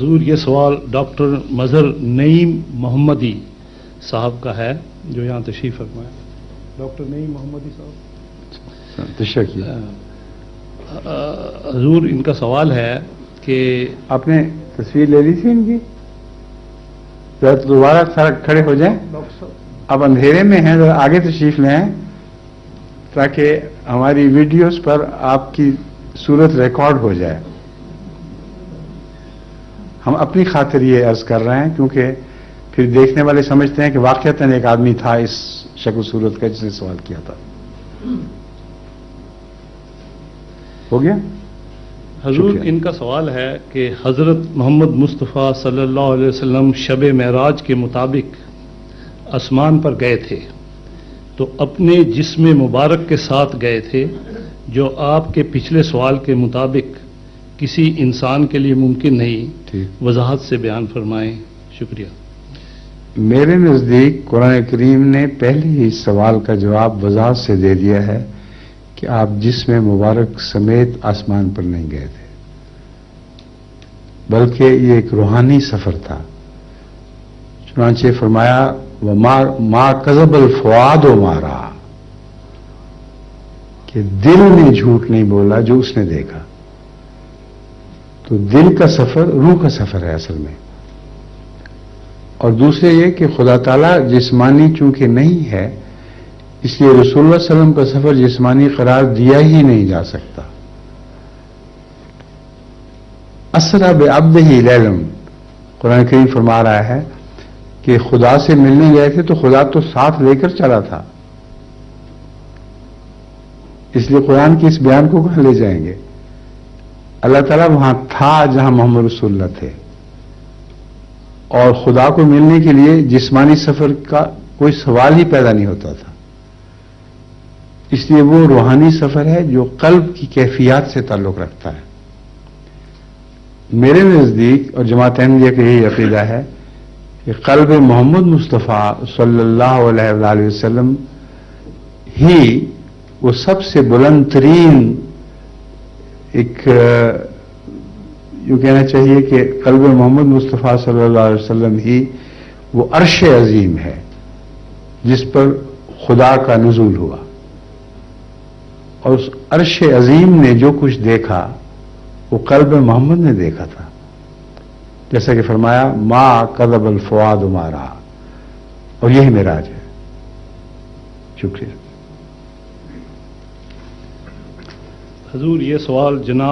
حضور یہ سوال ڈاکٹر مظہر نعیم محمدی صاحب کا ہے جو یہاں تشریف فرمایا. ڈاکٹر نعیم محمدی صاحب تشریف. حضور ان کا سوال ہے کہ آپ نے تصویر لے لی تھی ان کی؟ ذرا دوبارہ کھڑے ہو جائیں. اب اندھیرے میں ہیں، ذرا آگے تشریف لے آئیں تاکہ ہماری ویڈیوز پر آپ کی صورت ریکارڈ ہو جائے. ہم اپنی خاطر یہ عرض کر رہے ہیں کیونکہ پھر دیکھنے والے سمجھتے ہیں کہ واقعتاً ایک آدمی تھا اس شکل صورت کا جس نے سوال کیا تھا. ہو گیا؟ حضور شکریہ. ان کا سوال ہے کہ حضرت محمد مصطفیٰ صلی اللہ علیہ وسلم شب معراج کے مطابق آسمان پر گئے تھے تو اپنے جسم مبارک کے ساتھ گئے تھے جو آپ کے پچھلے سوال کے مطابق کسی انسان کے لیے ممکن نہیں. وضاحت سے بیان فرمائیں. شکریہ. میرے نزدیک قرآن کریم نے پہلے ہی سوال کا جواب وضاحت سے دے دیا ہے کہ آپ جسم مبارک سمیت آسمان پر نہیں گئے تھے، بلکہ یہ ایک روحانی سفر تھا. چنانچہ فرمایا ما کذب الفؤاد ما رأى، کہ دل نے جھوٹ نہیں بولا جو اس نے دیکھا. تو دل کا سفر روح کا سفر ہے اصل میں. اور دوسرے یہ کہ خدا تعالیٰ جسمانی چونکہ نہیں ہے اس لیے رسول اللہ صلی اللہ علیہ وسلم کا سفر جسمانی قرار دیا ہی نہیں جا سکتا. اسرا بعبدہ لیلا، قرآن کریم فرما رہا ہے کہ خدا سے ملنے گئے تھے تو خدا تو ساتھ لے کر چلا تھا، اس لیے قرآن کے اس بیان کو کہاں لے جائیں گے. اللہ تعالیٰ وہاں تھا جہاں محمد رسول اللہ تھے، اور خدا کو ملنے کے لیے جسمانی سفر کا کوئی سوال ہی پیدا نہیں ہوتا تھا. اس لیے وہ روحانی سفر ہے جو قلب کی کیفیات سے تعلق رکھتا ہے. میرے نزدیک اور جماعت احمدیہ کا یہی عقیدہ ہے کہ قلب محمد مصطفیٰ صلی اللہ علیہ وآلہ وسلم ہی وہ سب سے بلند ترین، ایک یوں کہنا چاہیے کہ قلب محمد مصطفیٰ صلی اللہ علیہ وسلم ہی وہ عرش عظیم ہے جس پر خدا کا نزول ہوا. اور اس عرش عظیم نے جو کچھ دیکھا وہ قلب محمد نے دیکھا تھا، جیسا کہ فرمایا ما کذب الفؤاد ما رأى، اور یہی معراج ہے. شکریہ. حضور یہ سوال جناب